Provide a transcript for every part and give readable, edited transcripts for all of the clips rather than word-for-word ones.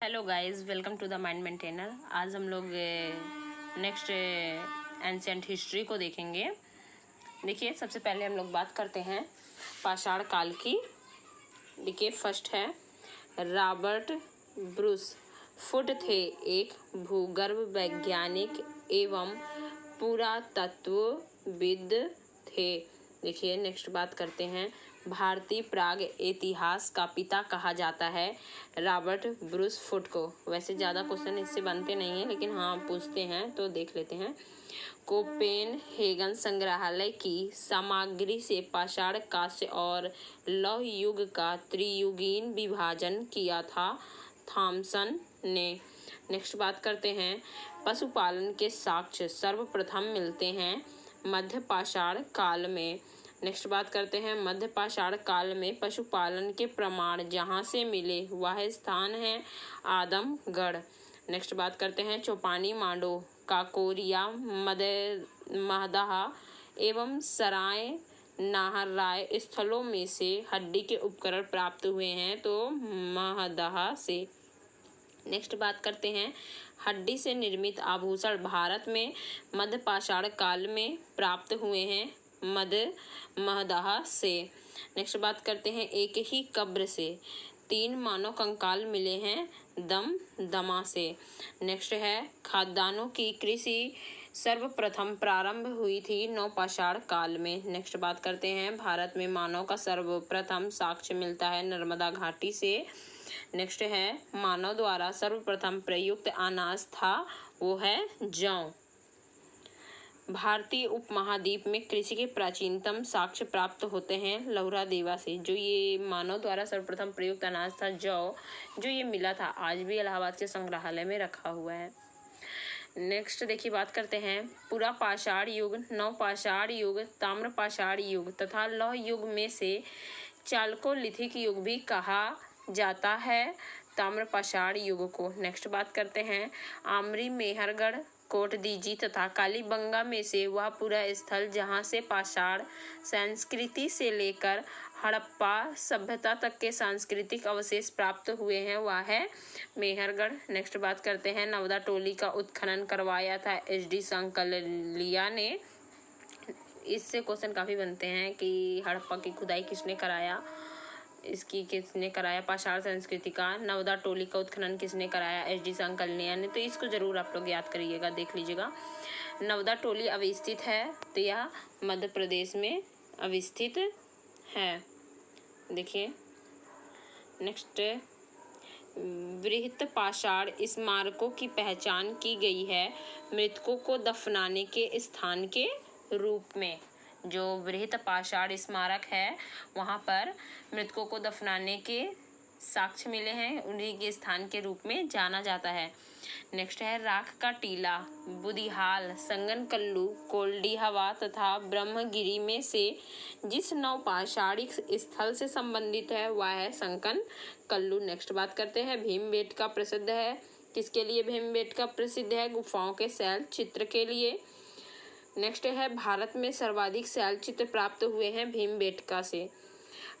Hello guys, welcome to the mind maintainer. आज हम लोग नेक्स्ट एंशिएंट हिस्ट्री को देखेंगे। देखिए, सबसे पहले हम लोग बात करते हैं पाषाण काल की। देखिए, फर्स्ट है रॉबर्ट ब्रूस फुट थे एक भूगर्भ वैज्ञानिक एवं पुरातत्वविद थे। देखिए, नेक्स्ट बात करते हैं भारतीय प्राग इतिहास का पिता कहा जाता है रॉबर्ट ब्रूस फुट को। वैसे ज़्यादा क्वेश्चन इससे बनते नहीं हैं, लेकिन हाँ पूछते हैं तो देख लेते हैं। कोपेनहेगन संग्रहालय की सामग्री से पाषाण, कांस्य और लौह युग का त्रियुगीन विभाजन किया था थॉमसन ने। नेक्स्ट बात करते हैं पशुपालन के साक्ष्य सर्वप्रथम मिलते हैं मध्य पाषाण काल में। नेक्स्ट बात करते हैं मध्य पाषाण काल में पशुपालन के प्रमाण जहाँ से मिले वह स्थान है आदमगढ़। नेक्स्ट बात करते हैं चौपानी, मांडो, काकोरिया, महदहा एवं सराय नाहरराय स्थलों में से हड्डी के उपकरण प्राप्त हुए हैं तो महदहा से। नेक्स्ट बात करते हैं हड्डी से निर्मित आभूषण भारत में मध्य पाषाण काल में प्राप्त हुए हैं महदहा से। नेक्स्ट बात करते हैं एक ही कब्र से 3 मानव कंकाल मिले हैं दमा से। नेक्स्ट है खाद्यान्नों की कृषि सर्वप्रथम प्रारंभ हुई थी नवपाषाण काल में। नेक्स्ट बात करते हैं भारत में मानव का सर्वप्रथम साक्ष्य मिलता है नर्मदा घाटी से। नेक्स्ट है मानव द्वारा सर्वप्रथम प्रयुक्त अनाज था वो है जौ। भारतीय उपमहाद्वीप में कृषि के प्राचीनतम साक्ष्य प्राप्त होते हैं लहुरा देवा से। जो ये मानव द्वारा सर्वप्रथम प्रयुक्त अनाज था जौ, जो ये मिला था, आज भी इलाहाबाद के संग्रहालय में रखा हुआ है। नेक्स्ट देखिए, बात करते हैं पुरा पाषाण युग, नवपाषाण युग, ताम्रपाषाण युग तथा लौह युग में से चालकोलिथिक युग भी कहा जाता है ताम्रपाषाण युग को। नेक्स्ट बात करते हैं आमरी, मेहरगढ़, कोटदीजी तथा कालीबंगा में से वह पूरा स्थल जहां से पाषाण संस्कृति से लेकर हड़प्पा सभ्यता तक के सांस्कृतिक अवशेष प्राप्त हुए हैं वह है मेहरगढ़। नेक्स्ट बात करते हैं नवदा टोली का उत्खनन करवाया था HD संकलिया ने। इससे क्वेश्चन काफ़ी बनते हैं कि हड़प्पा की खुदाई किसने कराया, इसकी किसने कराया, पाषाण संस्कृति का नवदा टोली का उत्खनन किसने कराया, HD संकलिया ने। तो इसको जरूर आप लोग याद करिएगा, देख लीजिएगा। नवदा टोली अवस्थित है तो यह मध्य प्रदेश में अवस्थित है। देखिए, नेक्स्ट बृहत पाषाण स्मारकों की पहचान की गई है मृतकों को दफनाने के स्थान के रूप में। जो बृहत पाषाण स्मारक है वहाँ पर मृतकों को दफनाने के साक्ष्य मिले हैं, उन्हीं के स्थान के रूप में जाना जाता है। नेक्स्ट है राख का टीला, बुदिहाल, संगनकल्लू, कोल्डीहवा तथा ब्रह्मगिरी में से जिस नवपाषाणिक स्थल से संबंधित है वह है संकनकल्लू। नेक्स्ट बात करते हैं भीमबेटका प्रसिद्ध है। किसके लिए भीमबेटका प्रसिद्ध है? गुफाओं के शैल चित्र के लिए। नेक्स्ट है भारत में सर्वाधिक शैल चित्र प्राप्त हुए हैं भीमबेटका से।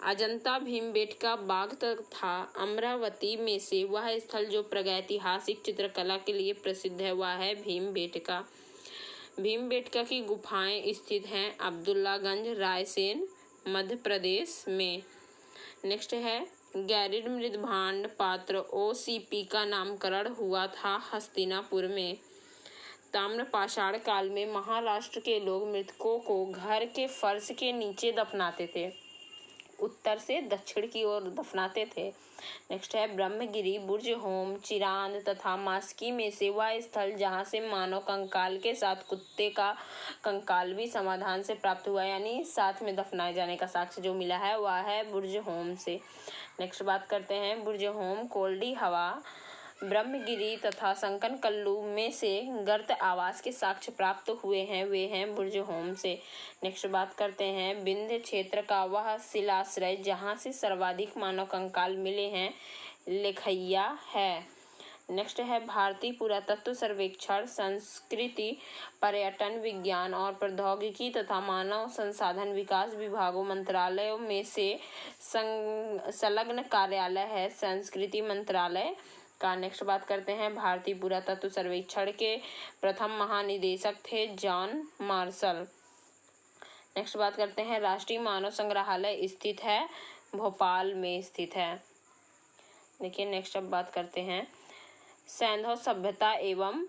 अजंता भीमबेटका बाग तथा अमरावती में से वह स्थल जो प्रागैतिहासिक चित्रकला के लिए प्रसिद्ध है वह है भीमबेटका। भीमबेटका की गुफाएं स्थित हैं अब्दुल्लागंज, रायसेन, मध्य प्रदेश में। नेक्स्ट है गैरिड मृदभांड पात्र OCP का नामकरण हुआ था हस्तिनापुर में। ताम्रपाषाण काल में महाराष्ट्र के लोग मृतकों को घर के फर्श के नीचे दफनाते थे, उत्तर से दक्षिण की ओर दफनाते थे। नेक्स्ट है ब्रह्मगिरी, बुर्जहोम, चिरांद तथा मास्की में से वह स्थल जहां से मानव कंकाल के साथ कुत्ते का कंकाल भी समाधान से प्राप्त हुआ, यानी साथ में दफनाए जाने का साक्ष्य जो मिला है वह है बुर्जहोम से। नेक्स्ट बात करते हैं बुर्जहोम, कोल्डीहवा, ब्रह्मगिरी तथा संकनकल्लू में से गर्त आवास के साक्ष्य प्राप्त हुए हैं, वे हैं बुर्जहोम से। नेक्स्ट बात करते हैं विंध्य क्षेत्र का वह शिलाश्रय जहां से सर्वाधिक मानव कंकाल मिले हैं लेखैया है। नेक्स्ट है भारतीय पुरातत्व सर्वेक्षण संस्कृति, पर्यटन, विज्ञान और प्रौद्योगिकी तथा मानव संसाधन विकास विभागों मंत्रालयों में से संलग्न कार्यालय है संस्कृति मंत्रालय का। नेक्स्ट बात करते हैं भारतीय पुरातत्व सर्वेक्षण के प्रथम महानिदेशक थे जॉन मार्शल। नेक्स्ट बात करते हैं राष्ट्रीय मानव संग्रहालय स्थित है भोपाल में स्थित है। देखिए नेक्स्ट अब बात करते हैं सैंधव सभ्यता एवं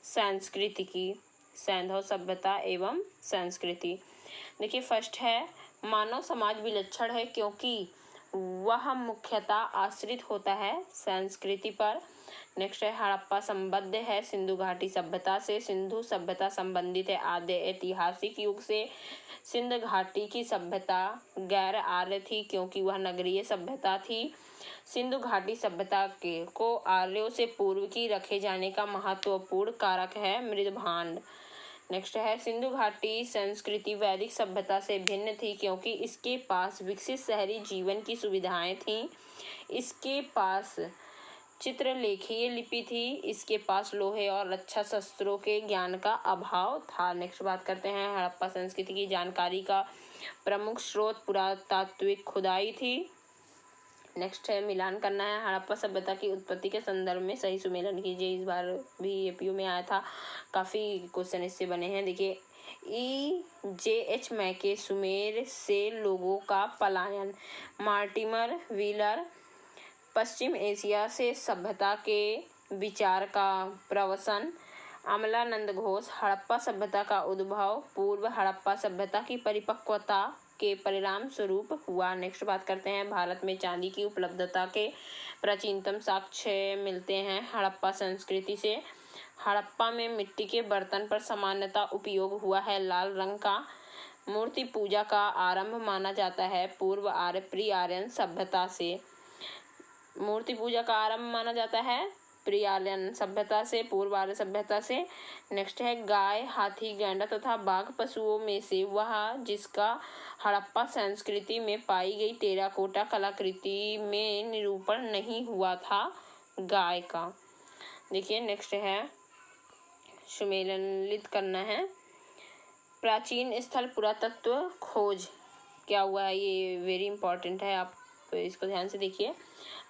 संस्कृति की। सैंधव सभ्यता एवं संस्कृति। देखिए फर्स्ट है मानव समाज विलक्षण है क्योंकि वह मुख्यतः आश्रित होता है संस्कृति पर। नेक्स्ट है हड़प्पा संबद्ध है सिंधु घाटी सभ्यता से। सिंधु सभ्यता संबंधित है आद्य ऐतिहासिक युग से। सिंध घाटी की सभ्यता गैर आर्य थी क्योंकि वह नगरीय सभ्यता थी। सिंधु घाटी सभ्यता के को आर्यों से पूर्व की रखे जाने का महत्वपूर्ण कारक है मृदभांड। नेक्स्ट है सिंधु घाटी संस्कृति वैदिक सभ्यता से भिन्न थी क्योंकि इसके पास विकसित शहरी जीवन की सुविधाएं थीं। इसके पास चित्रलेखीय लिपि थी। इसके पास लोहे और रक्षा शस्त्रों के ज्ञान का अभाव था। नेक्स्ट बात करते हैं हड़प्पा संस्कृति की जानकारी का प्रमुख स्रोत पुरातात्विक खुदाई थी। नेक्स्ट है मिलान करना है हड़प्पा सभ्यता की उत्पत्ति के संदर्भ में सही सुमेलन कीजिए। इस बार भी एपीयू में आया था, काफ़ी क्वेश्चन इससे बने हैं। देखिए EJH मैके सुमेर से लोगों का पलायन। मार्टिमर व्हीलर पश्चिम एशिया से सभ्यता के विचार का प्रवसन। अमलानंद घोष हड़प्पा सभ्यता का उद्भव पूर्व हड़प्पा सभ्यता की परिपक्वता के परिणाम स्वरूप हुआ। नेक्स्ट बात करते हैं भारत में चांदी की उपलब्धता के प्राचीनतम साक्ष्य मिलते हैं हड़प्पा संस्कृति से। हड़प्पा में मिट्टी के बर्तन पर सामान्यतः उपयोग हुआ है लाल रंग का। मूर्ति पूजा का आरंभ माना जाता है पूर्व आर्य प्री आर्यन सभ्यता से। मूर्ति पूजा का आरंभ माना जाता है प्री आर्यन सभ्यता से, पूर्व आर्य सभ्यता से। नेक्स्ट है गाय हाथी गैंडा तथा बाघ पशुओं में से वह जिसका हड़प्पा संस्कृति में पाई गई टेराकोटा कलाकृति में निरूपण नहीं हुआ था गाय का। देखिए नेक्स्ट है सुमेलित करना है प्राचीन स्थल पुरातत्व खोज क्या हुआ है, ये वेरी इंपॉर्टेंट है, आप इसको ध्यान से देखिए।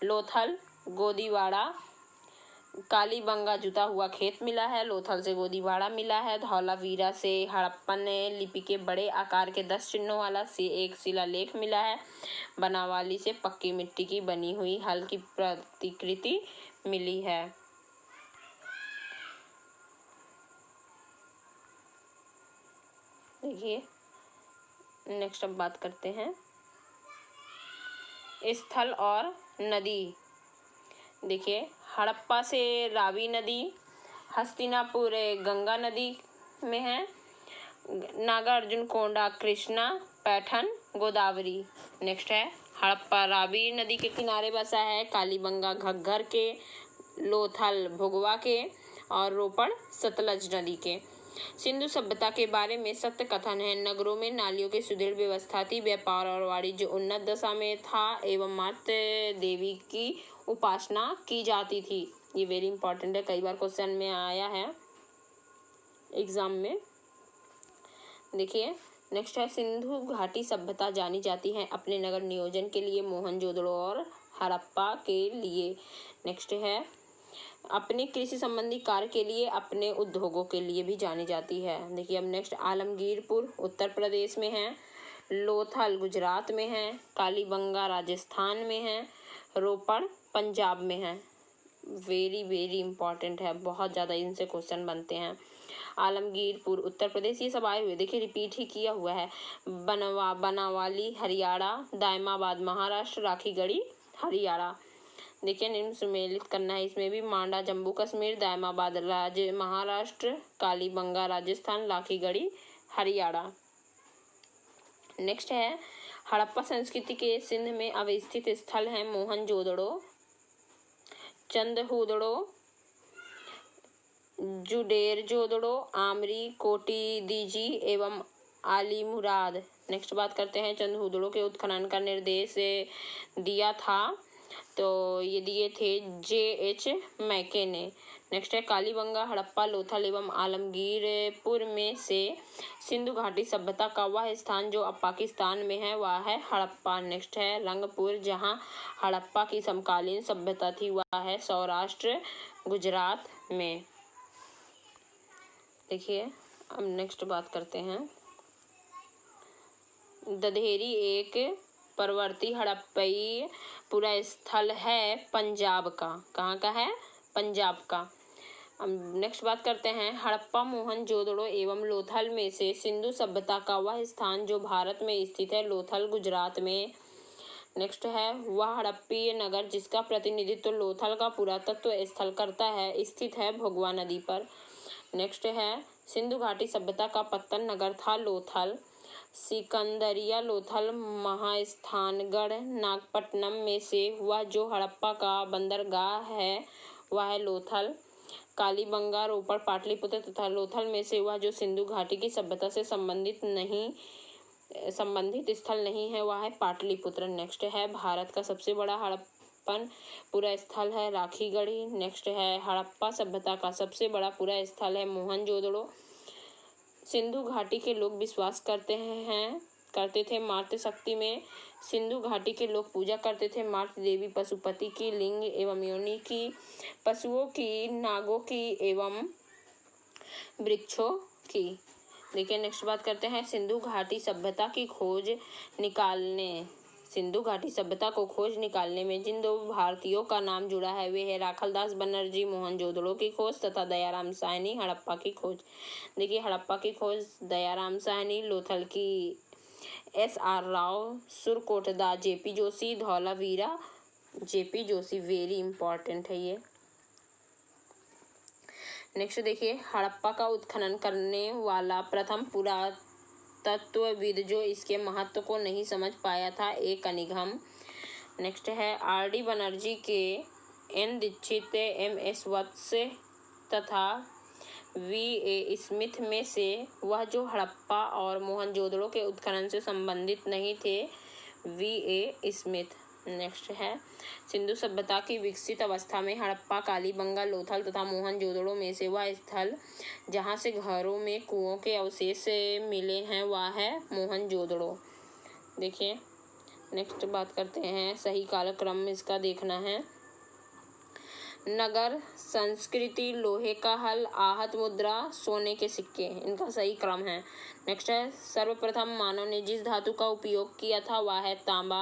लोथल गोदीवाड़ा कालीबंगा जुता हुआ खेत मिला है। लोथल से गोदीवाड़ा मिला है। धौलावीरा से हड़प्पन लिपि के बड़े आकार के 10 चिन्हों वाला एक शिलालेख मिला है। बनावाली से पक्की मिट्टी की बनी हुई हल की प्रतिकृति मिली है। देखिए नेक्स्ट अब बात करते हैं स्थल और नदी। देखिए हड़प्पा से रावी नदी, हस्तिनापुर गंगा नदी में है, नागार्जुन कोंडा कृष्णा, पैठन गोदावरी। नेक्स्ट है हड़प्पा रावी नदी के किनारे बसा है, कालीबंगा घग्गर के, लोथल भुगवा के और रोपड़ सतलज नदी के। सिंधु सभ्यता के बारे में सत्य कथन है नगरों में नालियों की सुदृढ़ व्यवस्था थी, व्यापार और वाणिज्य उन्नत दशा में था एवं मातृ देवी की उपासना की जाती थी। ये वेरी इंपॉर्टेंट है, कई बार क्वेश्चन में आया है एग्जाम में। देखिए नेक्स्ट है सिंधु घाटी सभ्यता जानी जाती है अपने नगर नियोजन के लिए, मोहनजोदड़ो और हड़प्पा के लिए। नेक्स्ट है अपने कृषि संबंधी कार्य के लिए, अपने उद्योगों के लिए भी जानी जाती है। देखिए अब नेक्स्ट आलमगीरपुर उत्तर प्रदेश में है, लोथल गुजरात में है, कालीबंगा राजस्थान में है, रोपड़ पंजाब में है। वेरी वेरी इंपॉर्टेंट है, बहुत ज़्यादा इनसे क्वेश्चन बनते हैं। आलमगीरपुर उत्तर प्रदेश, ये सब आए हुए देखिए रिपीट ही किया हुआ है। बनावाली हरियाणा, दायमाबाद महाराष्ट्र, राखीगढ़ी हरियाणा। देखिए निम्न सुमेलित करना है इसमें भी। मांडा जम्मू कश्मीर, दायमाबाद राज्य महाराष्ट्र, कालीबंगा राजस्थान, लाखीगढ़ी हरियाणा। नेक्स्ट है हड़प्पा संस्कृति के सिंध में अवस्थित स्थल हैं मोहनजोदड़ो, चंदहुदड़ो, जुडेरजोदड़ो, आमरी, कोटी दीजी एवं आलीमुराद। नेक्स्ट बात करते हैं चंदहुदड़ो के उत्खनन का निर्देश दिया था तो ये दिए थे J.H. मैके ने। नेक्स्ट है कालीबंगा, हड़प्पा, लोथल एवं आलमगीरपुर में से सिंधु घाटी सभ्यता का वह स्थान जो अब पाकिस्तान में है वह है हड़प्पा। नेक्स्ट है रंगपुर, जहां हड़प्पा की समकालीन सभ्यता थी वह है सौराष्ट्र गुजरात में। देखिए अब नेक्स्ट बात करते हैं। दधेरी एक परवर्ती हड़प्पई पूरा स्थल है पंजाब का। कहाँ का है? पंजाब का। अब नेक्स्ट बात करते हैं हड़प्पा, मोहनजोदड़ो एवं लोथल में से सिंधु सभ्यता का वह स्थान जो भारत में स्थित है लोथल गुजरात में। नेक्स्ट है वह हड़प्पीय नगर जिसका प्रतिनिधित्व लोथल का पुरातत्व स्थल करता है स्थित है भोगवा नदी पर। नेक्स्ट है सिंधु घाटी सभ्यता का पत्तन नगर था लोथल। सिकंदरिया, लोथल, महास्थानगढ़, नागपट्टनम में से वह जो हड़प्पा का बंदरगाह है वह है लोथल। कालीबंगा, रोपड़, पाटलिपुत्र तथा लोथल में से वह जो सिंधु घाटी की सभ्यता से संबंधित स्थल नहीं है वह है पाटलिपुत्र। नेक्स्ट है भारत का सबसे बड़ा हड़प्पन पूरा स्थल है राखीगढ़ी। नेक्स्ट है हड़प्पा सभ्यता का सबसे बड़ा पूरा स्थल है मोहनजोदड़ो। सिंधु घाटी के लोग विश्वास करते थे मातृशक्ति में। सिंधु घाटी के लोग पूजा करते थे मातृ देवी पशुपति की, लिंग एवं योनि की, पशुओं की, नागों की एवं वृक्षों की। देखिए नेक्स्ट बात करते हैं सिंधु घाटी सभ्यता की खोज निकालने। सिंधु घाटी सभ्यता को खोज निकालने में जिन दो भारतीयों का नाम जुड़ा है वे है राखलदास बनर्जी, मोहनजोदड़ो की खोज तथा दयाराम साहनी, हड़प्पा की खोज। देखिए हड़प्पा की खोज दयाराम साहनी, लोथल की S.R. Rao, Surkotada J.P. Joshi, Dholavira J.P. Joshi. Very important है ये। नेक्स्ट देखिए हड़प्पा का उत्खनन करने वाला प्रथम पुरातत्वविद जो इसके महत्व को नहीं समझ पाया था ए कनिघम। नेक्स्ट है R.D. बनर्जी के N. दीक्षित, M.S. वत्स तथा V.A. स्मिथ में से वह जो हड़प्पा और मोहनजोदड़ो के उत्खनन से संबंधित नहीं थे V.A. स्मिथ। नेक्स्ट है सिंधु सभ्यता की विकसित अवस्था में हड़प्पा, कालीबंगा, लोथल तथा मोहनजोदड़ो में से वह स्थल जहां से घरों में कुओं के अवशेष मिले हैं वह है मोहनजोदड़ो। देखिए नेक्स्ट बात करते हैं सही कालक्रम इसका देखना है। नगर संस्कृति, लोहे का हल, आहत मुद्रा, सोने के सिक्के, इनका सही क्रम है। नेक्स्ट है सर्वप्रथम मानव ने जिस धातु का उपयोग किया था वह है तांबा।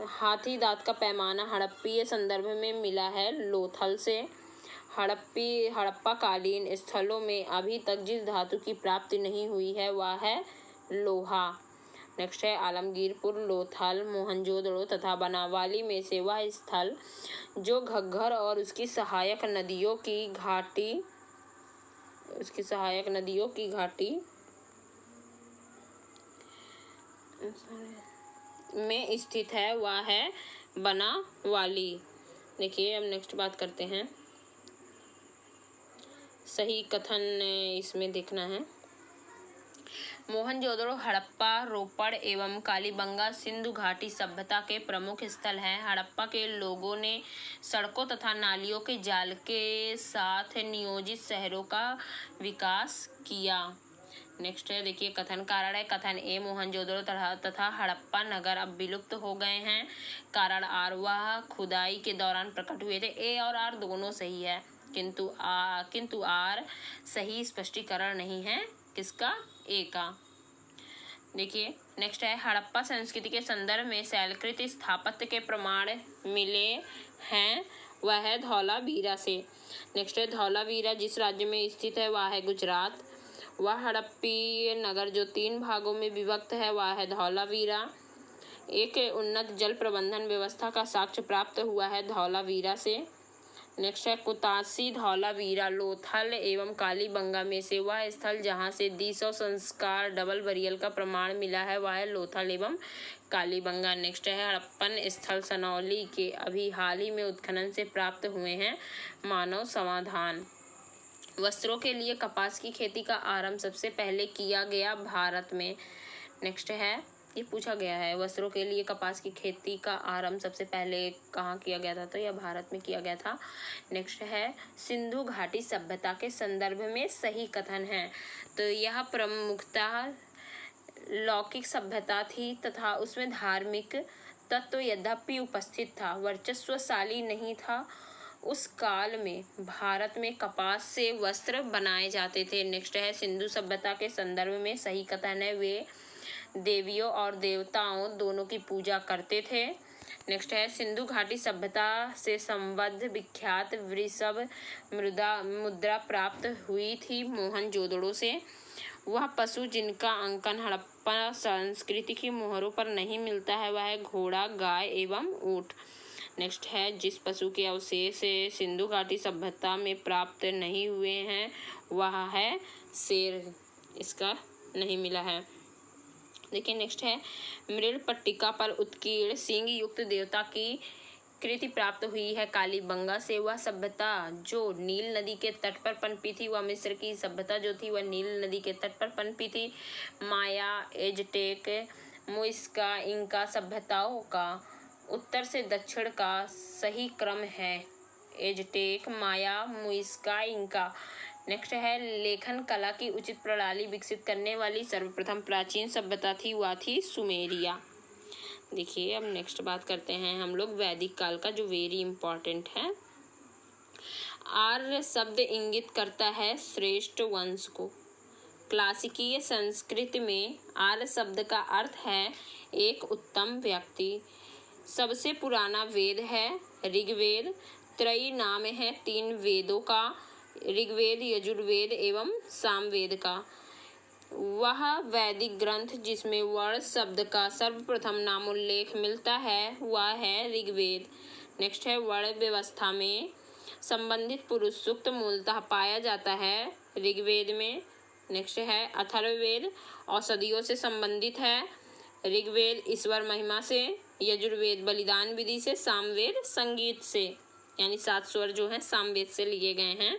हाथी दांत का पैमाना हड़प्पीय संदर्भ में मिला है लोथल से। हड़प्पा कालीन स्थलों में अभी तक जिस धातु की प्राप्ति नहीं हुई है वह है लोहा। नेक्स्ट है आलमगीरपुर, लोथल, मोहनजोदड़ो तथा बनावाली में से वह स्थल जो घग्घर और उसकी सहायक नदियों की घाटी में स्थित है वह है बनावाली। देखिए अब नेक्स्ट बात करते हैं सही कथन इसमें देखना है। मोहनजोदड़ो, हड़प्पा, रोपड़ एवं कालीबंगा सिंधु घाटी सभ्यता के प्रमुख स्थल हैं। हड़प्पा के लोगों ने सड़कों तथा नालियों के जाल के साथ नियोजित शहरों का विकास किया। नेक्स्ट है देखिए कथन कारण है। कथन ए मोहनजोदड़ो तथा हड़प्पा नगर अब विलुप्त हो गए हैं। कारण आर वह खुदाई के दौरान प्रकट हुए थे। ए और आर दोनों सही है किंतु आर सही स्पष्टीकरण नहीं है किसका? ए का। देखिए नेक्स्ट है हड़प्पा संस्कृति के संदर्भ में शैलकृत स्थापत्य के प्रमाण मिले हैं वह है धौलावीरा से। नेक्स्ट है धौलावीरा जिस राज्य में स्थित है वह है गुजरात। वह हड़प्पीय नगर जो 3 भागों में विभक्त है वह है धौलावीरा। एक उन्नत जल प्रबंधन व्यवस्था का साक्ष्य प्राप्त हुआ है धौलावीरा से। नेक्स्ट है कुतासी, धौलावीरा, लोथल एवं कालीबंगा में से वह स्थल जहां से दीसौ संस्कार डबल बरियल का प्रमाण मिला है वह है लोथल एवं कालीबंगा। नेक्स्ट है हड़प्पन स्थल सनौली के अभी हाल ही में उत्खनन से प्राप्त हुए हैं मानव समाधान। वस्त्रों के लिए कपास की खेती का आरंभ सबसे पहले किया गया भारत में। नेक्स्ट है ये पूछा गया है। वस्त्रों के लिए कपास की खेती का आरंभ सबसे पहले कहाँ किया गया था? तो यह भारत में किया गया था। नेक्स्ट है सिंधु घाटी सभ्यता के संदर्भ में सही कथन है। तो यह प्रमुखतः लौकिक सभ्यता थी तथा उसमें धार्मिक तत्व यद्यपि उपस्थित था, वर्चस्वशाली नहीं था। उस काल में भारत में कपास से वस्त्र बनाए जाते थे। नेक्स्ट है सिंधु सभ्यता के संदर्भ में सही कथन है। वे देवियों और देवताओं दोनों की पूजा करते थे। नेक्स्ट है सिंधु घाटी सभ्यता से संबद्ध विख्यात वृषभ मुद्रा प्राप्त हुई थी मोहनजोदड़ो से। वह पशु जिनका अंकन हड़प्पा संस्कृति की मोहरों पर नहीं मिलता है वह है घोड़ा, गाय एवं ऊंट। नेक्स्ट है जिस पशु के अवशेष सिंधु घाटी सभ्यता में प्राप्त नहीं हुए हैं वह है शेर, इसका नहीं मिला है। देखिए नेक्स्ट है मृणपट्टिका पर उत्कीर्ण सिंह युक्त देवता की कृति प्राप्त हुई है कालीबंगा से। वह सभ्यता जो नील नदी के तट पर पनपी थी, वह मिस्र की सभ्यता जो थी वह नील नदी के तट पर पनपी थी। माया, एजटेक, मुइस्का, इंका सभ्यताओं का उत्तर से दक्षिण का सही क्रम है। एजटेक, माया, मुइस्का, इंका। नेक्स्ट है लेखन कला की उचित प्रणाली विकसित करने वाली सर्वप्रथम प्राचीन सभ्यता थी वह थी सुमेरिया। देखिए अब नेक्स्ट बात करते हैं हम लोग वैदिक काल का, जो वेरी इंपॉर्टेंट है। आर्य शब्द इंगित करता है श्रेष्ठ वंश को। क्लासिकीय संस्कृत में आर्य शब्द का अर्थ है एक उत्तम व्यक्ति। सबसे पुराना वेद है ऋग्वेद। त्रयी नाम है 3 वेदों का, ऋग्वेद, यजुर्वेद एवं सामवेद का। वह वैदिक ग्रंथ जिसमें वर्ण शब्द का सर्वप्रथम नामोल्लेख मिलता है वह है ऋग्वेद। नेक्स्ट है वर्ण व्यवस्था में संबंधित पुरुष सूक्त मूलतः पाया जाता है ऋग्वेद में। नेक्स्ट है अथर्ववेद औषधियों से संबंधित है। ऋग्वेद ईश्वर महिमा से, यजुर्वेद बलिदान विधि से, सामवेद संगीत से, यानी 7 स्वर जो है सामवेद से लिए गए हैं।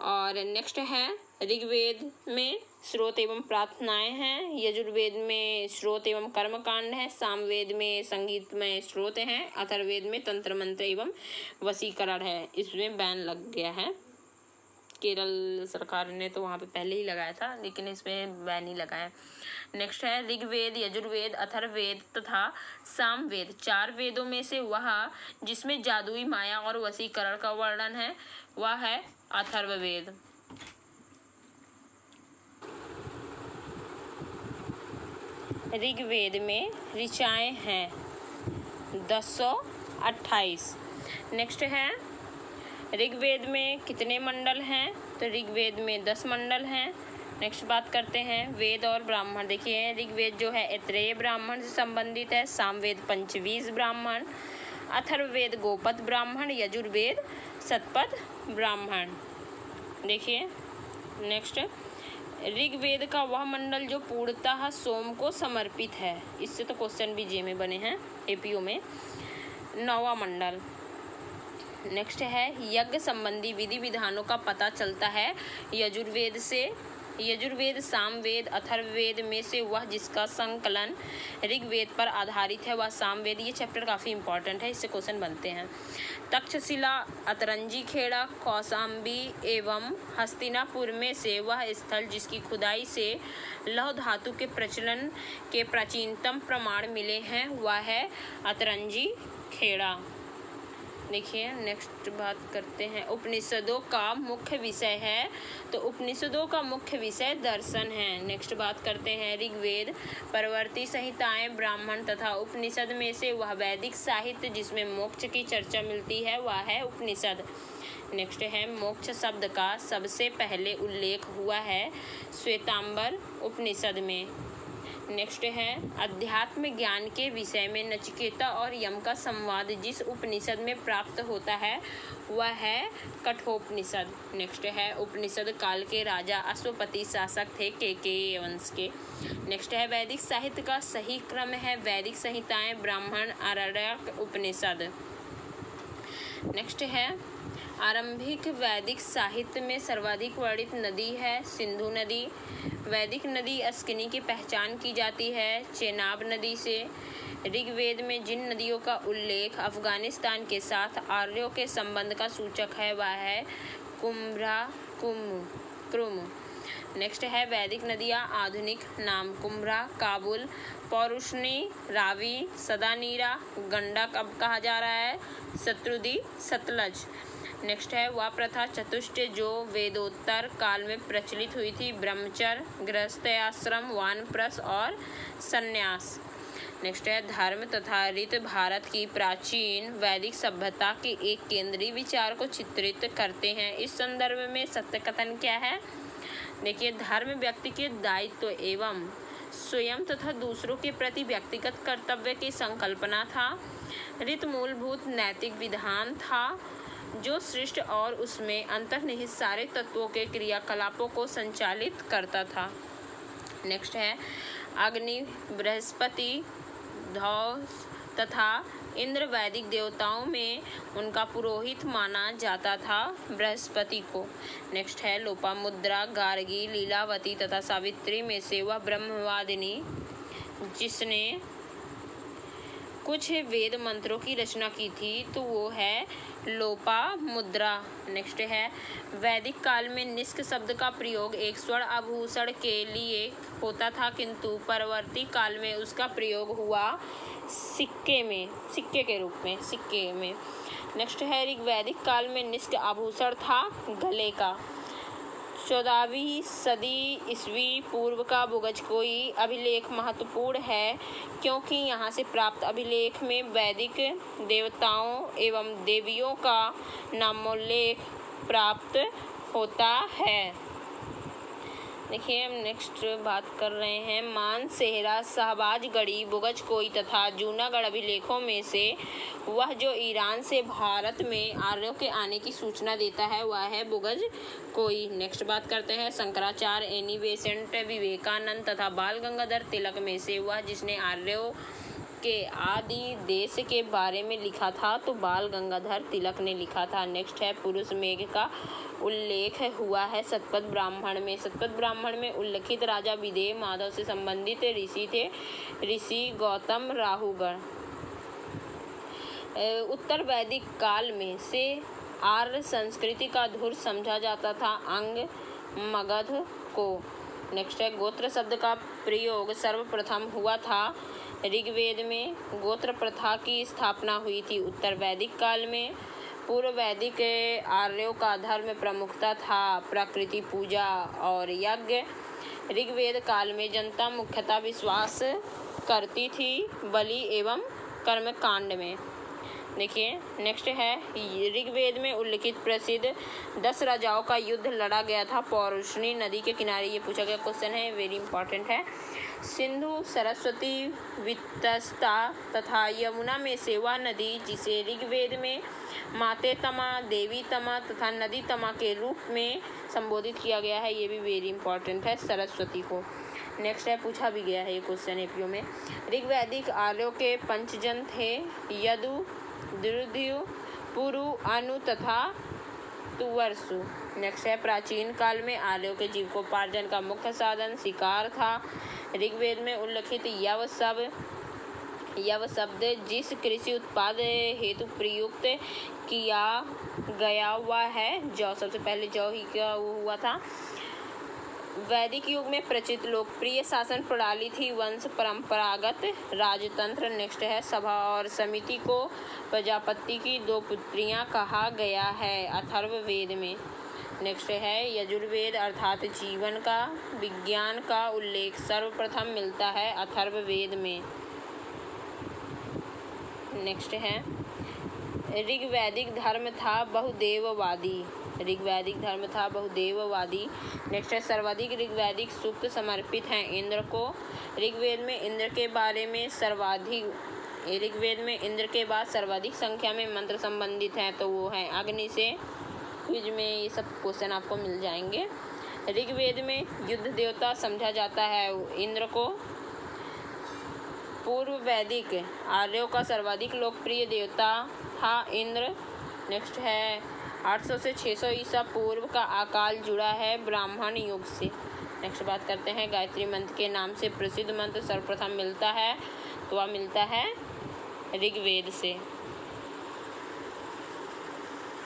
और नेक्स्ट है ऋग्वेद में स्रोत एवं प्रार्थनाएं हैं, यजुर्वेद में स्रोत एवं कर्मकांड है, सामवेद में संगीत में स्रोत हैं, अथर्ववेद में तंत्र मंत्र एवं वशीकरण है। इसमें बैन लग गया है, केरल सरकार ने तो वहाँ पे पहले ही लगाया था लेकिन इसमें बैन ही लगा है। नेक्स्ट है ऋग्वेद, यजुर्वेद, अथर्ववेद तथा सामवेद 4 वेदों में से वह जिसमें जादुई माया और वशीकरण का वर्णन है वह है अथर्ववेद। ऋग्वेद में ऋचाएं हैं 1028। नेक्स्ट है ऋग्वेद में कितने मंडल हैं? तो ऋग्वेद में 10 मंडल हैं। नेक्स्ट बात करते हैं वेद और ब्राह्मण। देखिए ऋग्वेद जो है ऐत्रेय ब्राह्मण से संबंधित है, सामवेद पंचवीस ब्राह्मण, अथर्ववेद गोपद ब्राह्मण, यजुर्वेद शतपथ ब्राह्मण। देखिए नेक्स्ट ऋग्वेद का वह मंडल जो पूर्णतः सोम को समर्पित है। इससे तो क्वेश्चन भी जे में बने हैं एपीओ में। 9वां मंडल। नेक्स्ट है यज्ञ संबंधी विधि विधानों का पता चलता है यजुर्वेद से। यजुर्वेद, सामवेद, अथर्ववेद में से वह जिसका संकलन ऋग्वेद पर आधारित है वह सामवेद। ये चैप्टर काफ़ी इंपॉर्टेंट है, इससे क्वेश्चन बनते हैं। तक्षशिला, अतरंजी खेड़ा, कौशाम्बी एवं हस्तिनापुर में से वह स्थल जिसकी खुदाई से लौह धातु के प्रचलन के प्राचीनतम प्रमाण मिले हैं वह है अतरंजी खेड़ा। देखिए नेक्स्ट बात करते हैं उपनिषदों का मुख्य विषय है। तो उपनिषदों का मुख्य विषय दर्शन है। नेक्स्ट बात करते हैं ऋग्वेद, परवर्ती संहिताएं, ब्राह्मण तथा उपनिषद में से वह वैदिक साहित्य जिसमें मोक्ष की चर्चा मिलती है वह है उपनिषद। नेक्स्ट है मोक्ष शब्द का सबसे पहले उल्लेख हुआ है श्वेतांबर उपनिषद में। नेक्स्ट है अध्यात्म ज्ञान के विषय में नचिकेता और यम का संवाद जिस उपनिषद में प्राप्त होता है वह है कठोपनिषद। नेक्स्ट है उपनिषद काल के राजा अश्वपति शासक थे के वंश के। नेक्स्ट है वैदिक साहित्य का सही क्रम है वैदिक संहिताएं, ब्राह्मण, आरण्यक, उपनिषद। नेक्स्ट है आरंभिक वैदिक साहित्य में सर्वाधिक वर्णित नदी है सिंधु नदी। वैदिक नदी अस्किनी की पहचान की जाती है चेनाब नदी से। ऋग्वेद में जिन नदियों का उल्लेख अफगानिस्तान के साथ आर्यों के संबंध का सूचक है वह है कुम्भ्रा क्रुम। नेक्स्ट है वैदिक नदियाँ आधुनिक नाम कुम्भ्रा, काबुल, पौरुष्णी, रावी, सदानीरा, गंडक अब कहा जा रहा है, शत्रुदी, सतलज। नेक्स्ट है वह प्रथा चतुष्टय जो वेदोत्तर काल में प्रचलित हुई थी, ब्रह्मचर्य, गृहस्थ आश्रम, वानप्रस्थ और संन्यास। नेक्स्ट है धर्म तथा रीत भारत की प्राचीन वैदिक सभ्यता के एक केंद्रीय विचार को चित्रित करते हैं। इस संदर्भ में सत्य कथन क्या है? देखिए, धर्म व्यक्ति के दायित्व एवं स्वयं तथा दूसरों के प्रति व्यक्तिगत कर्तव्य की संकल्पना था। रीत मूलभूत नैतिक विधान था जो सृष्टि और उसमें अंतर्निहित सारे तत्वों के क्रियाकलापों को संचालित करता था। नेक्स्ट है अग्नि, बृहस्पति, धौस तथा इंद्र वैदिक देवताओं में उनका पुरोहित माना जाता था बृहस्पति को। नेक्स्ट है लोपामुद्रा, गार्गी, लीलावती तथा सावित्री में से वह ब्रह्मवादिनी जिसने कुछ वेद मंत्रों की रचना की थी तो वो है लोपामुद्रा। नेक्स्ट है वैदिक काल में निष्क शब्द का प्रयोग एक स्वर्ण आभूषण के लिए होता था, किंतु परवर्ती काल में उसका प्रयोग हुआ सिक्के के रूप में, सिक्के में। नेक्स्ट है ऋग्वैदिक काल में निष्क आभूषण था गले का। 14वीं सदी ईस्वी पूर्व का बुगजकोई अभिलेख महत्वपूर्ण है क्योंकि यहाँ से प्राप्त अभिलेख में वैदिक देवताओं एवं देवियों का नामोल्लेख प्राप्त होता है। देखिए, हम नेक्स्ट बात कर रहे हैं मानसेहरा, शाहबाजगढ़ी, बुगजकोई तथा जूनागढ़ अभिलेखों में से वह जो ईरान से भारत में आर्यों के आने की सूचना देता है वह है बुगजकोई। नेक्स्ट बात करते हैं शंकराचार्य, एनी बेसेंट, विवेकानंद तथा बाल गंगाधर तिलक में से वह जिसने आर्यों के आदि देश के बारे में लिखा था तो बाल गंगाधर तिलक ने लिखा था। नेक्स्ट है पुरुष मेघ का उल्लेख हुआ है शतपथ ब्राह्मण में। शतपथ ब्राह्मण में उल्लेखित राजा विदेह माधव से संबंधित ऋषि थे, ऋषि गौतम राहुगण। उत्तर वैदिक काल में से आर्य संस्कृति का धुर समझा जाता था अंग मगध को। नेक्स्ट है गोत्र शब्द का प्रयोग सर्वप्रथम हुआ था ऋग्वेद में। गोत्र प्रथा की स्थापना हुई थी उत्तर वैदिक काल में। पूर्व वैदिक आर्यों का धर्म प्रमुखता था प्रकृति पूजा और यज्ञ। ऋग्वेद काल में जनता मुख्यतः विश्वास करती थी बलि एवं कर्मकांड में। देखिए, नेक्स्ट है ऋग्वेद में उल्लिखित प्रसिद्ध 10 राजाओं का युद्ध लड़ा गया था पौरुष्णी नदी के किनारे। ये पूछा गया क्वेश्चन है, वेरी इंपॉर्टेंट है। सिंधु, सरस्वती, वितस्ता तथा यमुना में से वह नदी जिसे ऋग्वेद में माते तमा, देवी तमा तथा नदी तमा के रूप में संबोधित किया गया है, ये भी वेरी इंपॉर्टेंट है सरस्वती को। नेक्स्ट है पूछा भी गया है ये क्वेश्चन एपीओ में। ऋग्वैदिक आर्यों के पंचजन थे यदु, दुर्दयु, पुरु, अनु तथा तुवर्सु। नेक्स्ट है प्राचीन काल में आर्यों के जीविकोपार्जन का मुख्य साधन शिकार था। ऋग्वेद में उल्लिखित यव शब्द जिस कृषि उत्पाद हेतु प्रयुक्त किया गया हुआ है जौ, सबसे पहले जौ ही क्या हुआ था। वैदिक युग में प्रचलित लोकप्रिय शासन प्रणाली थी वंश परंपरागत राजतंत्र। नेक्स्ट है सभा और समिति को प्रजापति की 2 पुत्रियां कहा गया है अथर्ववेद में। नेक्स्ट है यजुर्वेद अर्थात जीवन का विज्ञान का उल्लेख सर्वप्रथम मिलता है अथर्ववेद में। नेक्स्ट है ऋग्वैदिक धर्म था बहुदेववादी। ऋग्वैदिक धर्म था बहुदेववादी। नेक्स्ट है सर्वाधिक ऋग्वैदिक सूक्त समर्पित हैं इंद्र को। ऋग्वेद में इंद्र के बारे में ऋग्वेद में इंद्र के बाद सर्वाधिक संख्या में मंत्र संबंधित हैं तो वो हैं अग्नि से। क्विज में ये सब क्वेश्चन आपको मिल जाएंगे। ऋग्वेद में युद्ध देवता समझा जाता है इंद्र को। पूर्व वैदिक आर्यों का सर्वाधिक लोकप्रिय देवता था इंद्र। नेक्स्ट है 800 से 600 ईसा पूर्व का अकाल जुड़ा है ब्राह्मण युग से। नेक्स्ट बात करते हैं गायत्री मंत्र के नाम से प्रसिद्ध मंत्र सर्वप्रथम मिलता है, तो वह मिलता है ऋग्वेद से।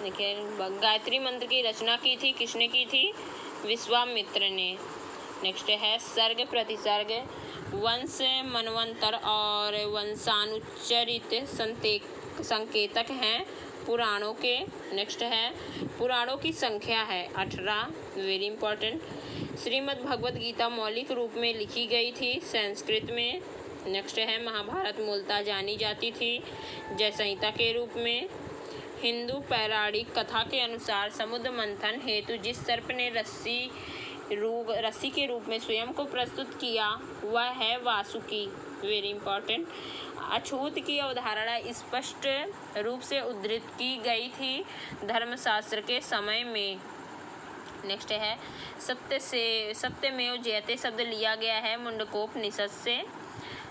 देखिए, गायत्री मंत्र की रचना की थी, किसने की थी? विश्वामित्र ने। नेक्स्ट है सर्ग प्रतिसर्ग, वंश, मनवंतर और वंशानुचरित संकेतक हैं पुराणों के। नेक्स्ट है पुराणों की संख्या है 18, वेरी इंपॉर्टेंट। श्रीमद् भगवद गीता मौलिक रूप में लिखी गई थी संस्कृत में। नेक्स्ट है महाभारत मूलतः जानी जाती थी जय संहिता के रूप में। हिंदू पौराणिक कथा के अनुसार समुद्र मंथन हेतु जिस सर्प ने रस्सी के रूप में स्वयं को प्रस्तुत किया वह है वासुकी, वेरी इंपॉर्टेंट। अछूत की अवधारणा स्पष्ट रूप से उद्धृत की गई थी धर्मशास्त्र के समय में। नेक्स्ट है सत्यमेव जयते शब्द लिया गया है मुंडकोपनिषद से।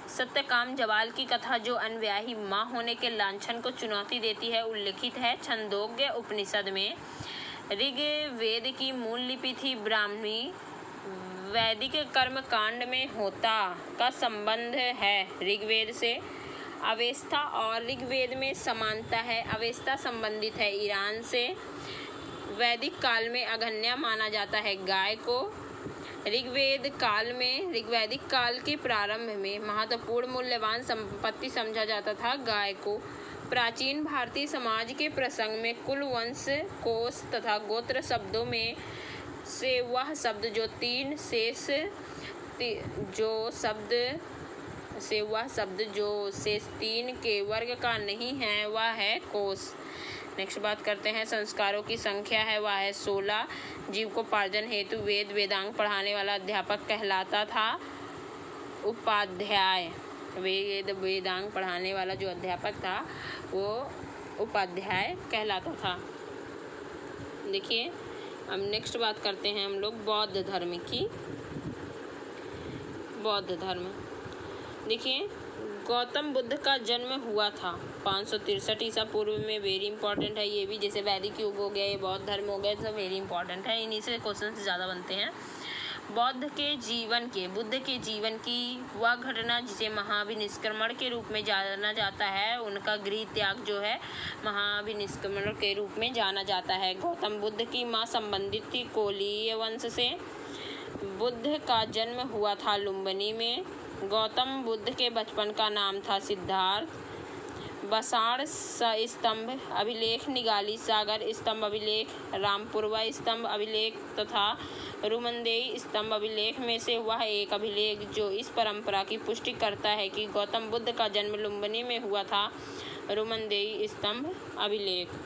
सत्यकाम जवाल की कथा जो अनव्याही माँ होने के लांछन को चुनौती देती है उल्लिखित है छंदोग्य उपनिषद में। ऋग्वेद की मूल लिपि थी ब्राह्मी। वैदिक कर्म कांड में होता का संबंध है ऋग्वेद से। अवेस्ता और ऋग्वेद में समानता है। अवेस्ता संबंधित है ईरान से। वैदिक काल में अघन्या माना जाता है गाय को। ऋग्वैदिक काल के प्रारंभ में महत्वपूर्ण मूल्यवान संपत्ति समझा जाता था गाय को। प्राचीन भारतीय समाज के प्रसंग में कुल, वंश, कोश तथा गोत्र शब्दों में से वह शब्द जो शेष तीन के वर्ग का नहीं है वह है कोश। नेक्स्ट बात करते हैं संस्कारों की संख्या है वह है 16। जीविकोपार्जन हेतु वेदांग पढ़ाने वाला अध्यापक कहलाता था उपाध्याय। वेदांग पढ़ाने वाला जो अध्यापक था वो उपाध्याय कहलाता था। देखिए, अब नेक्स्ट बात करते हैं हम लोग बौद्ध धर्म की। बौद्ध धर्म, देखिए, गौतम बुद्ध का जन्म हुआ था 563 ईसा पूर्व में, वेरी इंपॉर्टेंट है ये भी। जैसे वैदिक युग हो गया, ये बौद्ध धर्म हो गया, सब वेरी इंपॉर्टेंट है, इन्हीं से क्वेश्चन ज़्यादा बनते हैं। बुद्ध के जीवन की वह घटना जिसे महाभिनिष्क्रमण के रूप में जाना जाता है, उनका गृह त्याग जो है महाभिनिष्क्रमण के रूप में जाना जाता है। गौतम बुद्ध की माँ संबंधित थी कोलीय वंश से। बुद्ध का जन्म हुआ था लुम्बिनी में। गौतम बुद्ध के बचपन का नाम था सिद्धार्थ। बसाड़ स्तंभ अभिलेख, निगाली सागर स्तंभ अभिलेख, रामपुरवा स्तंभ अभिलेख तथा रुमनदेई स्तंभ अभिलेख में से वह एक अभिलेख जो इस परंपरा की पुष्टि करता है कि गौतम बुद्ध का जन्म लुम्बिनी में हुआ था, रुमनदेई स्तंभ अभिलेख।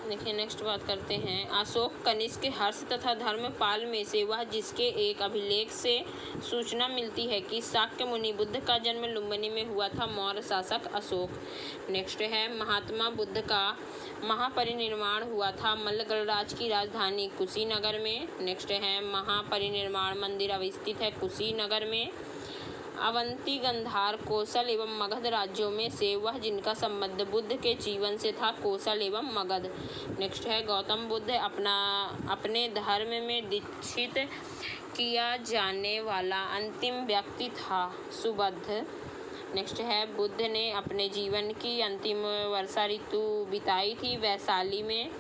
देखिए, नेक्स्ट बात करते हैं अशोक, कनिष्क, हर्ष तथा धर्मपाल में से वह जिसके एक अभिलेख से सूचना मिलती है कि शाक्य मुनि बुद्ध का जन्म लुम्बिनी में हुआ था, मौर्य शासक अशोक। नेक्स्ट है महात्मा बुद्ध का महापरिनिर्वाण हुआ था मल्ल गणराज्य की राजधानी कुशीनगर में। नेक्स्ट है महापरिनिर्वाण मंदिर अवस्थित है कुशीनगर में। अवंती, गंधार, कौशल एवं मगध राज्यों में से वह जिनका संबंध बुद्ध के जीवन से था, कौशल एवं मगध। नेक्स्ट है गौतम बुद्ध अपने धर्म में दीक्षित किया जाने वाला अंतिम व्यक्ति था, सुबुद्ध। नेक्स्ट है बुद्ध ने अपने जीवन की अंतिम वर्षा ऋतु बिताई थी वैशाली में।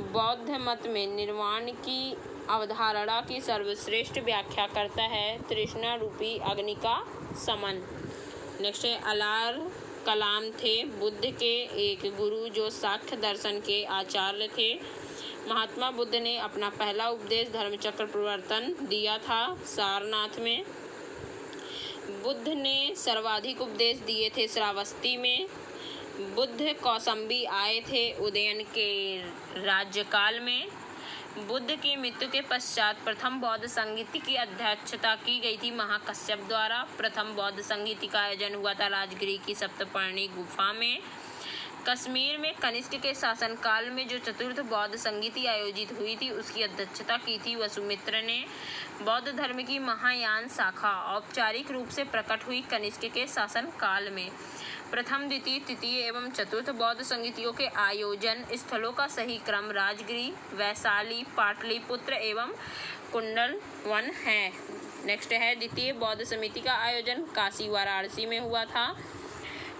बौद्ध मत में निर्वाण की अवधारणा की सर्वश्रेष्ठ व्याख्या करता है तृष्णा रूपी अग्नि का समन। नेक्स्ट है अलार कलाम थे बुद्ध के एक गुरु जो सांख्य दर्शन के आचार्य थे। महात्मा बुद्ध ने अपना पहला उपदेश धर्मचक्र प्रवर्तन दिया था सारनाथ में। बुद्ध ने सर्वाधिक उपदेश दिए थे श्रावस्ती में। बुद्ध कौसंबी आए थे उदयन के राज्यकाल में। बुद्ध की मृत्यु के पश्चात प्रथम बौद्ध संगीति की अध्यक्षता की गई थी महाकश्यप द्वारा। प्रथम बौद्ध संगीति का आयोजन हुआ था राजगिरी की सप्तपर्णी गुफा में। कश्मीर में कनिष्क के शासनकाल में जो चतुर्थ बौद्ध संगीति आयोजित हुई थी उसकी अध्यक्षता की थी वसुमित्र ने। बौद्ध धर्म की महायान शाखा औपचारिक रूप से प्रकट हुई कनिष्क के शासनकाल में। प्रथम, द्वितीय, तृतीय एवं चतुर्थ बौद्ध संगीतियों के आयोजन स्थलों का सही क्रम राजगिर, वैशाली, पाटलिपुत्र एवं कुंडल वन है। नेक्स्ट है द्वितीय बौद्ध समिति का आयोजन काशी वाराणसी में हुआ था।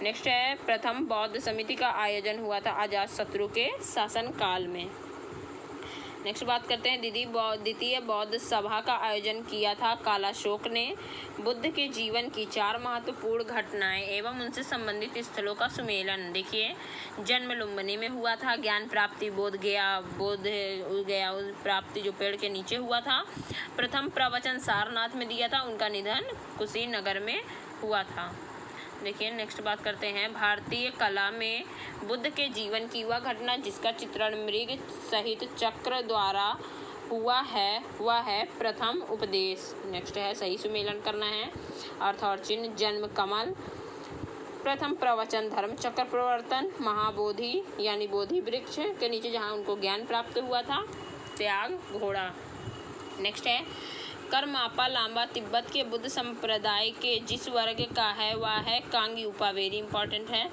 नेक्स्ट है प्रथम बौद्ध समिति का आयोजन हुआ था अजातशत्रु के शासनकाल में। नेक्स्ट बात करते हैं द्वितीय बौद्ध सभा का आयोजन किया था कालाशोक ने। बुद्ध के जीवन की 4 महत्वपूर्ण घटनाएं एवं उनसे संबंधित स्थलों का सुमेलन। देखिए, जन्म लुम्बिनी में हुआ था, ज्ञान प्राप्ति बोध गया प्राप्ति जो पेड़ के नीचे हुआ था। प्रथम प्रवचन सारनाथ में दिया था, उनका निधन कुशीनगर में हुआ था। देखिए, नेक्स्ट बात करते हैं भारतीय कला में बुद्ध के जीवन की वह घटना जिसका चित्रण मृग सहित चक्र द्वारा हुआ है प्रथम उपदेश। नेक्स्ट है सही सुमेलन करना है। अर्थ और चिन्ह, जन्म कमल, प्रथम प्रवचन धर्म चक्र प्रवर्तन, महाबोधि यानी बोधि वृक्ष के नीचे जहाँ उनको ज्ञान प्राप्त हुआ था, त्याग घोड़ा। नेक्स्ट है करमापा लांबा तिब्बत के बुद्ध संप्रदाय के जिस वर्ग का है वह है कांग्यूपा। वेरी इंपॉर्टेंट है,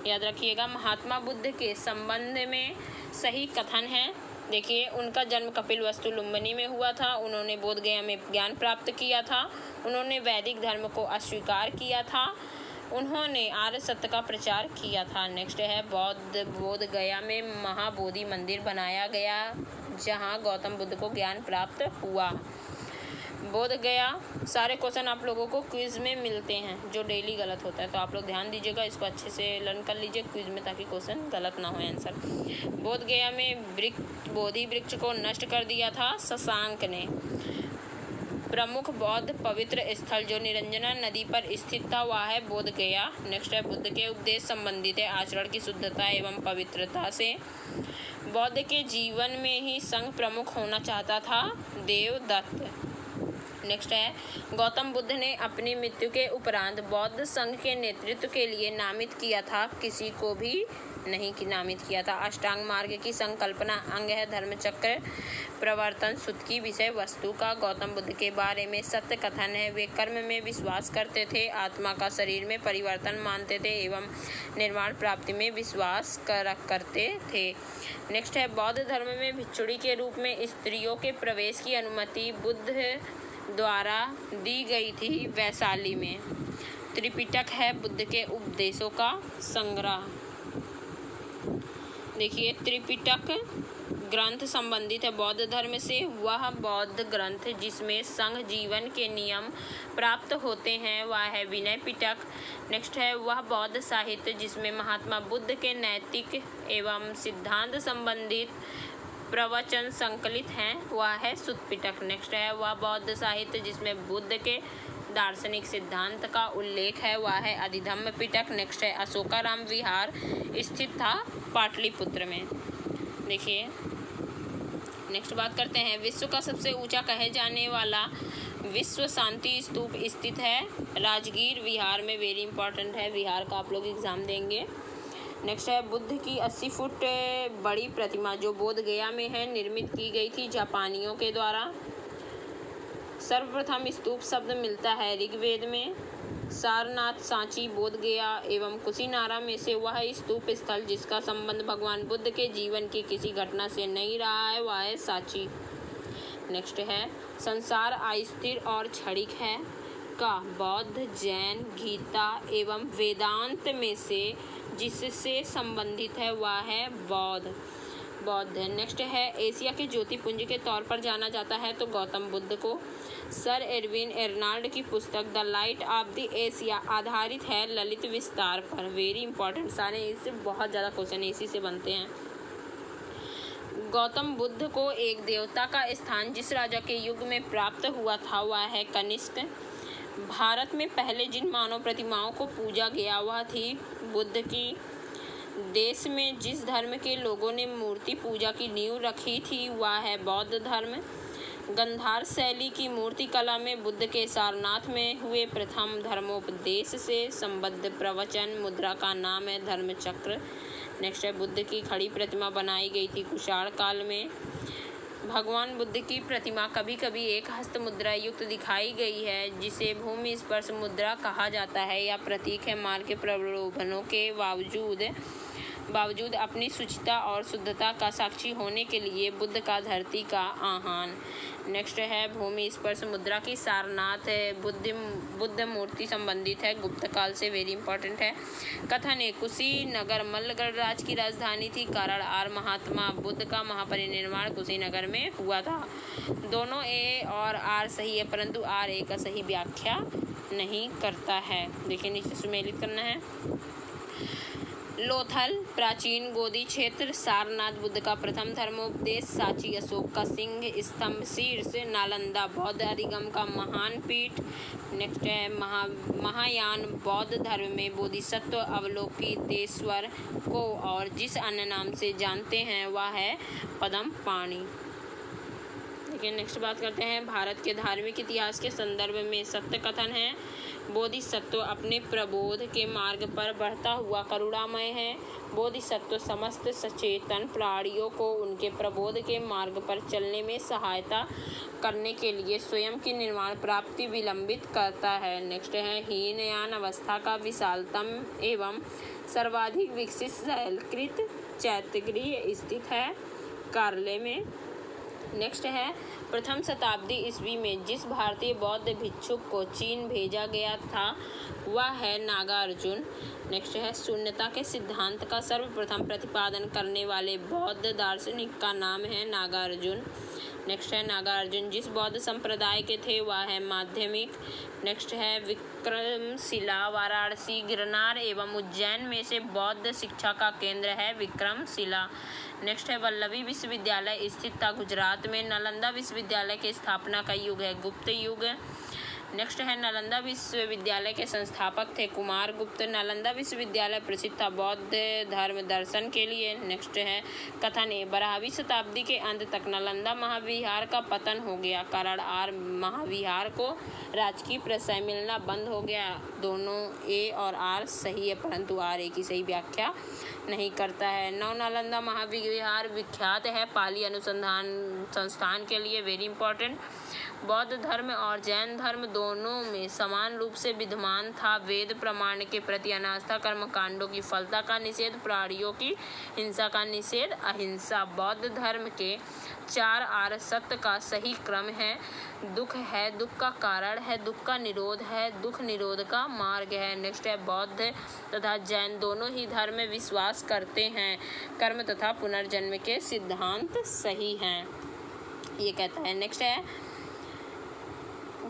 याद रखिएगा। महात्मा बुद्ध के संबंध में सही कथन है। देखिए, उनका जन्म कपिलवस्तु लुम्बिनी में हुआ था। उन्होंने बोधगया में ज्ञान प्राप्त किया था। उन्होंने वैदिक धर्म को अस्वीकार किया था। उन्होंने आर्य सत्य का प्रचार किया था। नेक्स्ट है बोधगया में महाबोधि मंदिर बनाया गया जहाँ गौतम बुद्ध को ज्ञान प्राप्त हुआ। बोधगया, सारे क्वेश्चन आप लोगों को क्विज में मिलते हैं जो डेली गलत होता है, तो आप लोग ध्यान दीजिएगा, इसको अच्छे से लर्न कर लीजिए क्विज में ताकि क्वेश्चन गलत ना हो आंसर। बोधगया में बोधि वृक्ष को नष्ट कर दिया था शशांक ने। प्रमुख बौद्ध पवित्र स्थल जो निरंजना नदी पर स्थित था वह है बोधगया। नेक्स्ट है बुद्ध के उपदेश संबंधित है आचरण की शुद्धता एवं पवित्रता से। बौद्ध के जीवन में ही संघ प्रमुख होना चाहता था देवदत्त। नेक्स्ट है गौतम बुद्ध ने अपनी मृत्यु के उपरांत बौद्ध संघ के नेतृत्व के लिए नामित किया था, किसी को भी नहीं नामित किया था। अष्टांग मार्ग की संकल्पना अंग है धर्मचक्र प्रवर्तन सुध की विषय वस्तु का। गौतम बुद्ध के बारे में सत्य कथन है, वे कर्म में विश्वास करते थे, आत्मा का शरीर में परिवर्तन मानते थे एवं निर्वाण प्राप्ति में विश्वास करते थे। नेक्स्ट है बौद्ध धर्म में भिक्षुणी के रूप में स्त्रियों के प्रवेश की अनुमति बुद्ध द्वारा दी गई थी वैशाली में। त्रिपिटक है बुद्ध के उपदेशों का संग्रह। देखिए, त्रिपिटक ग्रंथ संबंधित है बौद्ध धर्म से। वह बौद्ध ग्रंथ जिसमें संघ जीवन के नियम प्राप्त होते हैं वह है विनय पिटक। नेक्स्ट है वह बौद्ध साहित्य जिसमें महात्मा बुद्ध के नैतिक एवं सिद्धांत संबंधित प्रवचन संकलित हैं वह है सुत्त पिटक। नेक्स्ट है वह बौद्ध साहित्य जिसमें बुद्ध के दार्शनिक सिद्धांत का उल्लेख है वह है अधिधम्म पिटक। नेक्स्ट है अशोकाराम विहार स्थित था पाटलिपुत्र में। देखिए, नेक्स्ट बात करते हैं विश्व का सबसे ऊंचा कहे जाने वाला विश्व शांति स्तूप स्थित है राजगीर विहार में। वेरी इंपॉर्टेंट है, विहार का आप लोग एग्जाम देंगे। नेक्स्ट है बुद्ध की 80 फुट बड़ी प्रतिमा जो बोधगया में है निर्मित की गई थी जापानियों के द्वारा। सर्वप्रथम स्तूप शब्द मिलता है ऋग्वेद में। सारनाथ, सांची, बोधगया एवं कुशीनारा में से वह स्तूप स्थल जिसका संबंध भगवान बुद्ध के जीवन की किसी घटना से नहीं रहा है वह है सांची। नेक्स्ट है संसार अस्थिर और क्षणिक है का बौद्ध, जैन, गीता एवं वेदांत में से जिससे संबंधित है वह है बौद्ध। नेक्स्ट है एशिया के ज्योतिपुंज के तौर पर जाना जाता है तो गौतम बुद्ध को। सर एडविन एर्नाल्ड की पुस्तक the light of the Asia आधारित है ललित विस्तार पर। वेरी इंपॉर्टेंट, सारे इससे बहुत ज़्यादा क्वेश्चन इसी से बनते हैं। गौतम बुद्ध को एक देवता का स्थान जिस राजा के युग में प्राप्त हुआ था वह है कनिष्क। भारत में पहले जिन मानव प्रतिमाओं को पूजा गया वह थी बुद्ध की। देश में जिस धर्म के लोगों ने मूर्ति पूजा की नींव रखी थी वह है बौद्ध धर्म। गंधार शैली की मूर्ति कला में बुद्ध के सारनाथ में हुए प्रथम धर्मोपदेश से संबद्ध प्रवचन मुद्रा का नाम है धर्मचक्र। नेक्स्ट है बुद्ध की खड़ी प्रतिमा बनाई गई थी कुषाण काल में। भगवान बुद्ध की प्रतिमा कभी कभी एक हस्त मुद्रा युक्त दिखाई गई है, जिसे भूमि स्पर्श मुद्रा कहा जाता है। यह प्रतीक है मार्ग के प्रलोभनों के बावजूद अपनी शुचिता और शुद्धता का साक्षी होने के लिए बुद्ध का धरती का आह्वान। नेक्स्ट है भूमि स्पर्श मुद्रा की सारनाथ बुद्ध मूर्ति संबंधित है, गुप्त काल से, वेरी इंपॉर्टेंट है। कथन है कुशीनगर मल्लगढ़ राज्य की राजधानी थी, कारण आर महात्मा बुद्ध का महापरिनिर्वाण कुशीनगर में हुआ था। दोनों ए और आर सही है, परंतु आर ए का सही व्याख्या नहीं करता है। देखिए नीचे सुमेलित करना है। लोथल प्राचीन गोदी क्षेत्र, सारनाथ बुद्ध का प्रथम धर्मोपदेश, सांची अशोक का सिंह स्तंभ, शीर्ष नालंदा बौद्ध अधिगम का महान पीठ। नेक्स्ट है महायान बौद्ध धर्म में बोधिसत्व अवलोकितेश्वर को और जिस अन्य नाम से जानते हैं वह है पद्म पाणि। देखिए नेक्स्ट बात करते हैं भारत के धार्मिक इतिहास के संदर्भ में सत्य कथन है। बोधिसत्व अपने प्रबोध के मार्ग पर बढ़ता हुआ करुणामय है। बोधिसत्व समस्त सचेतन प्राणियों को उनके प्रबोध के मार्ग पर चलने में सहायता करने के लिए स्वयं की निर्वाण प्राप्ति विलंबित करता है। नेक्स्ट है हीनयान अवस्था का विशालतम एवं सर्वाधिक विकसित शैलकृत चैत्यगृह स्थित है कार्ले में। नेक्स्ट है प्रथम शताब्दी ईस्वी में जिस भारतीय बौद्ध भिक्षुक को चीन भेजा गया था वह है नागार्जुन। नेक्स्ट है शून्यता के सिद्धांत का सर्वप्रथम प्रतिपादन करने वाले बौद्ध दार्शनिक का नाम है नागार्जुन। नेक्स्ट है नागार्जुन जिस बौद्ध संप्रदाय के थे वह है माध्यमिक। नेक्स्ट है विक्रमशिला वाराणसी गिरनार एवं उज्जैन में से बौद्ध शिक्षा का केंद्र है विक्रमशिला। नेक्स्ट है वल्लभी विश्वविद्यालय स्थित था गुजरात में। नालंदा विश्वविद्यालय की स्थापना का युग है गुप्त युग। नेक्स्ट है नालंदा विश्वविद्यालय के संस्थापक थे कुमार गुप्त। नालंदा विश्वविद्यालय प्रसिद्ध था बौद्ध धर्म दर्शन के लिए। नेक्स्ट है कथन ए 12वीं शताब्दी के अंत तक नालंदा महाविहार का पतन हो गया, कारण आर महाविहार को राजकीय प्रशय मिलना बंद हो गया। दोनों ए और आर सही है, परंतु आर ए की सही व्याख्या नहीं करता है। नव नालंदा महाविहार विख्यात है पाली अनुसंधान संस्थान के लिए, वेरी इंपॉर्टेंट। बौद्ध धर्म और जैन धर्म दोनों में समान रूप से विद्यमान था। वेद प्रमाण के प्रति अनास्था, कर्मकांडों की फलता का निषेध, प्राणियों की हिंसा का निषेध, अहिंसा। बौद्ध धर्म के 4 आर सत्य का सही क्रम है। दुख है, दुख का कारण है, दुख का निरोध है, दुख निरोध का मार्ग है। नेक्स्ट है बौद्ध तथा जैन दोनों ही धर्म में विश्वास करते हैं कर्म तथा पुनर्जन्म के सिद्धांत सही हैं, ये कहता है। नेक्स्ट है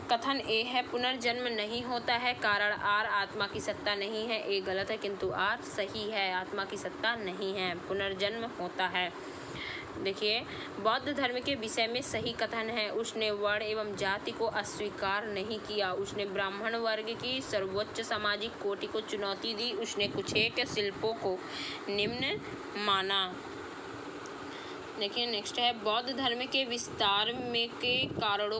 कथन ए है पुनर्जन्म नहीं होता है, कारण आर आत्मा की सत्ता नहीं है। ए गलत है किंतु आर सही है, आत्मा की सत्ता नहीं है, पुनर्जन्म होता है। देखिए बौद्ध धर्म के विषय में सही कथन है। उसने वर्ण एवं जाति को अस्वीकार नहीं किया। उसने ब्राह्मण वर्ग की सर्वोच्च सामाजिक कोटि को चुनौती दी। उसने कुछेक शिल्पों को निम्न माना। देखिए नेक्स्ट है बौद्ध धर्म के विस्तार में के कारणों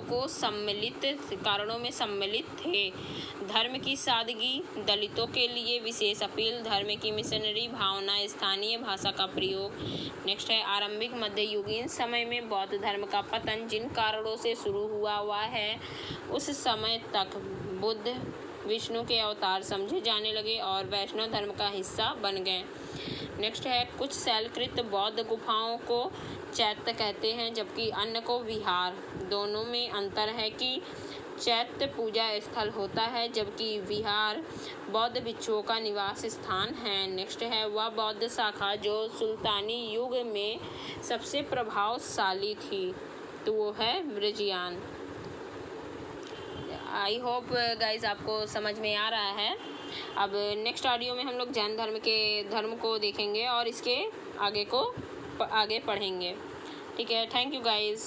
में सम्मिलित थे धर्म की सादगी, दलितों के लिए विशेष अपील, धर्म की मिशनरी भावना, स्थानीय भाषा का प्रयोग। नेक्स्ट है आरंभिक मध्ययुगीन समय में बौद्ध धर्म का पतन जिन कारणों से शुरू हुआ वह है उस समय तक बुद्ध विष्णु के अवतार समझे जाने लगे और वैष्णव धर्म का हिस्सा बन गए। नेक्स्ट है कुछ शैलकृत बौद्ध गुफाओं को चैत्य कहते हैं जबकि अन्य को विहार। दोनों में अंतर है कि चैत्य पूजा स्थल होता है जबकि विहार बौद्ध भिक्षुओं का निवास स्थान है। नेक्स्ट है वह बौद्ध शाखा जो सुल्तानी युग में सबसे प्रभावशाली थी, तो वो है ब्रजियान। आई होप गाइज आपको समझ में आ रहा है। अब नेक्स्ट ऑडियो में हम लोग जैन धर्म के धर्म को देखेंगे और इसके आगे पढ़ेंगे। ठीक है, थैंक यू गाइज।